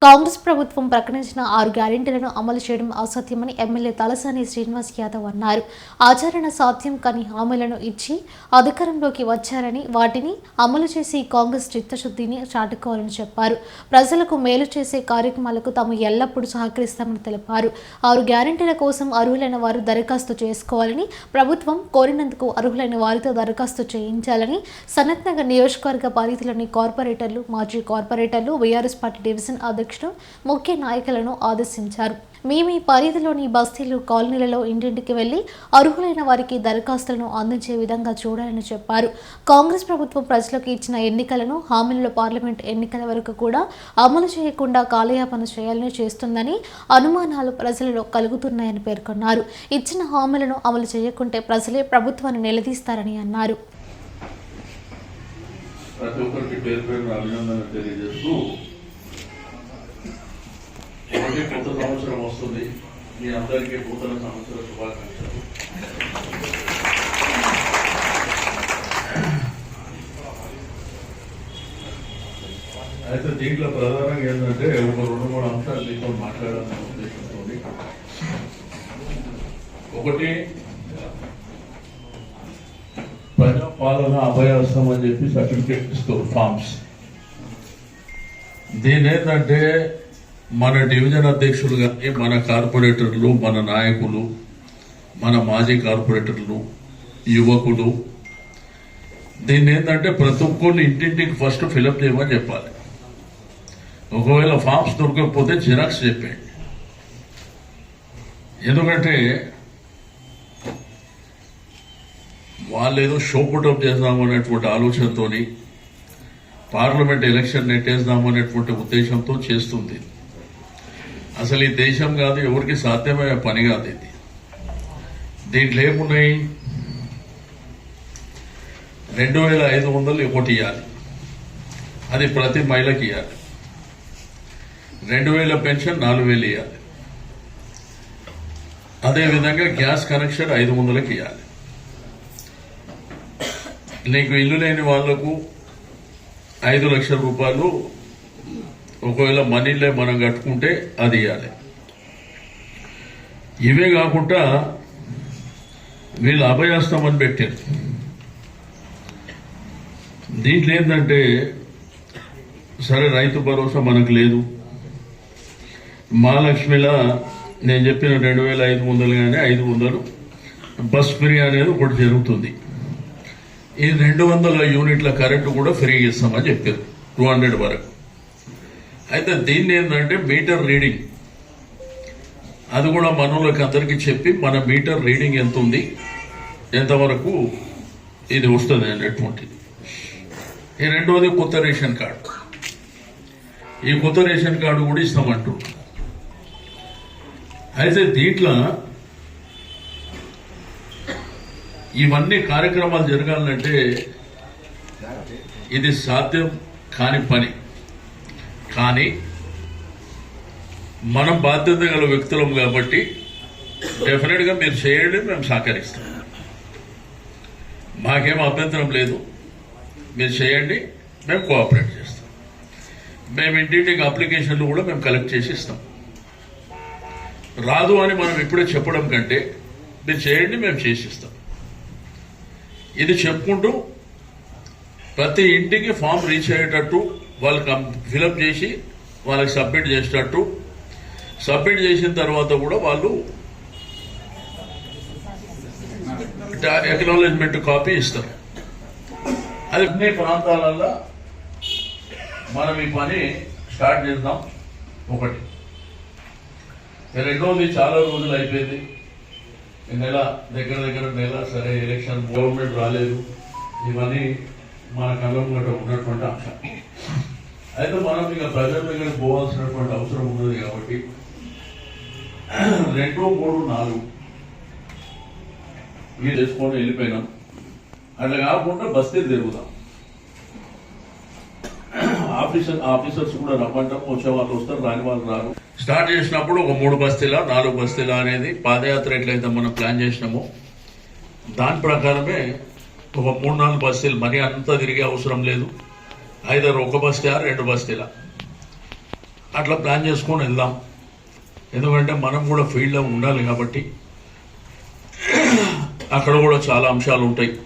కాంగ్రెస్ ప్రభుత్వం ప్రకటించిన 6 గ్యారెంటీలను అమలు చేయడం అసాధ్యమని ఎమ్మెల్యే తలసాని శ్రీనివాస్ యాదవ్ అన్నారు. ఆచరణ సాధ్యం కాని హామీలను ఇచ్చి అధికారంలోకి వచ్చారని వాటిని అమలు చేసి కాంగ్రెస్ చిత్తశుద్ధిని చాటుకోవాలని చెప్పారు. ప్రజలకు మేలు చేసే కార్యక్రమాలకు తాము ఎల్లప్పుడూ సహకరిస్తామని తెలిపారు. 6 గ్యారెంటీల కోసం అర్హులైన వారు దరఖాస్తు చేసుకోవాలని, ప్రభుత్వం కోరినందుకు అర్హులైన వారితో దరఖాస్తు చేయించాలని సనత్ నగర్ నియోజకవర్గ పరిధిలోని కార్పొరేటర్లు, మాజీ కార్పొరేటర్లు, బీఆర్ఎస్ పార్టీ డివిజన్ అధ్యక్షుడు, ముఖ్య నాయకులను ఆదేశించారు. మీ పరిధిలోని బస్తీలు, కాలనీలలో ఇంటింటికి వెళ్లి అర్హులైన వారికి దరఖాస్తులను అందించే విధంగా చూడాలని చెప్పారు. కాంగ్రెస్ ప్రభుత్వం ప్రజలకు ఇచ్చిన ఎన్నికలను హామీలను పార్లమెంట్ ఎన్నికల వరకు కూడా అమలు చేయకుండా కాలయాపన చేయాలని చేస్తుందని అనుమానాలు ప్రజలలో కలుగుతున్నాయని పేర్కొన్నారు. ఇచ్చిన హామీలను అమలు చేయకుంటే ప్రజలే ప్రభుత్వాన్ని నిలదీస్తారని అన్నారు. ప్రతి ఒక్కరికి పేరు పేరు అభినందనలు తెలియజేస్తూ కొత్త సంవత్సరం వస్తుంది. మీ అందరికీ నూతన సంవత్సర శుభాకాంక్షలు. అయితే దీంట్లో ప్రధానంగా ఏంటంటే ఒక 2-3 అంశాలు దీంతో మాట్లాడాలనే ఉద్దేశంతో, ఒకటి ప్రజాపాలన అభయహస్తం అని చెప్పి సర్టిఫికేట్ ఇస్తారు ఫార్మ్స్. దీని ఏంటంటే మన డివిజన్ అధ్యక్షులు కానీ, మన కార్పొరేటర్లు, మన నాయకులు, మన మాజీ కార్పొరేటర్లు, యువకులు దీన్ని ఏంటంటే ప్రతి ఒక్కళ్ళు ఇంటింటికి ఫస్ట్ ఫిలప్ చేయమని చెప్పాలి. ఒకవేళ ఫామ్స్ దొరకకపోతే జిరాక్స్ చెప్పండి. ఎందుకంటే వాళ్ళు ఏదో షో పుటప్ చేద్దామనేటువంటి ఆలోచనతో పార్లమెంట్ ఎలక్షన్ నెట్టేద్దామనేటువంటి ఉద్దేశంతో చేస్తుంది. అసలు ఈ దేశం కాదు, ఎవరికి సాధ్యమయ్యే పని కాదు ఇది. దీంట్లో ఏమున్నాయి? 2500 ఒకటి ఇవ్వాలి, అది ప్రతి మహిళకి ఇవ్వాలి. 2000 పెన్షన్ 4000 ఇవ్వాలి. అదేవిధంగా గ్యాస్ కనెక్షన్ 500కి ఇవ్వాలి. నీకు ఇల్లు లేని వాళ్లకు 5 లక్షల రూపాయలు ఒకవేళ మనీలే మనం కట్టుకుంటే అది ఇవ్వాలి. ఇవే కాకుండా వీళ్ళు అభయహస్తం అని పెట్టారు. దీంట్లో ఏంటంటే సరే రైతు భరోసా మనకు లేదు, మహాలక్ష్మిలా నేను చెప్పిన 2500 కానీ 500 బస్ ఫ్రీ అనేది ఒకటి జరుగుతుంది. ఈ 200 యూనిట్ల కరెంటు కూడా ఫ్రీగా ఇస్తామని చెప్పారు 200 వరకు. అయితే దీన్ని ఏంటంటే మీటర్ రీడింగ్ అది కూడా మనోళ్ళకి అందరికీ చెప్పి మన మీటర్ రీడింగ్ ఎంత ఉంది, ఎంతవరకు ఇది వస్తుంది అనేటువంటిది. ఈ రెండవది కొత్త రేషన్ కార్డు. ఈ కొత్త రేషన్ కార్డు కూడా ఇస్తామంటూ. అయితే దీంట్లో ఇవన్నీ కార్యక్రమాలు జరగాలంటే ఇది సాధ్యం కాని పని. కానీ మనం బాధ్యత గల వ్యక్తులం కాబట్టి డెఫినెట్గా మీరు చేయండి, మేము సహకరిస్తాం. మాకేం అభ్యంతరం లేదు, మీరు చేయండి, మేము కోఆపరేట్ చేస్తాం. మేము ఇంటింటికి అప్లికేషన్లు కూడా మేము కలెక్ట్ చేసి ఇస్తాం. రాదు అని మనం ఇప్పుడే చెప్పడం కంటే మీరు చేయండి, మేము చేసి ఇస్తాం. ఇది చెప్పుకుంటూ ప్రతి ఇంటికి ఫామ్ రీచ్ అయ్యేటట్టు వాళ్ళకి ఫిలప్ చేసి వాళ్ళకి సబ్మిట్ చేసేటట్టు, సబ్మిట్ చేసిన తర్వాత కూడా వాళ్ళు అక్నాలెడ్జ్మెంట్ కాపీ ఇస్తారు. అది అన్ని ప్రాంతాలలో మనం ఈ పని స్టార్ట్ చేద్దాం. ఒకటి. రెండవది చాలా రోజులు అయిపోయింది, నెల దగ్గర నెల. సరే ఎలక్షన్, గవర్నమెంట్ రాలేదు, ఇవన్నీ మన కళ్ళ ముంగట ఉన్నటువంటి అంశం. అయితే మనం ఇక ప్రజల దగ్గరికి పోవాల్సినటువంటి అవసరం ఉన్నది కాబట్టి 2, 3, 4 మీరు చేసుకొని వెళ్ళిపోయినాం. అట్లా కాకుండా బస్తీలు తిరుగుదాం. ఆఫీసర్స్ కూడా రమ్మంటాం, వచ్చే వాళ్ళు వస్తారు, రాని వాళ్ళు రారు. స్టార్ట్ చేసినప్పుడు ఒక 3 బస్తీలా 4 బస్తీలా అనేది పాదయాత్ర ఎట్లయితే మనం ప్లాన్ చేసినామో దాని ప్రకారమే ఒక 3-4 బస్తీలు, మరీ అంతా తిరిగే అవసరం లేదు. ఐదర్ ఒక బస్తీ 2 బస్తీల అట్లా ప్లాన్ చేసుకొని వెళ్దాం. ఎందుకంటే మనం కూడా ఫీల్డ్లో ఉండాలి కాబట్టి అక్కడ కూడా చాలా అంశాలు ఉంటాయి.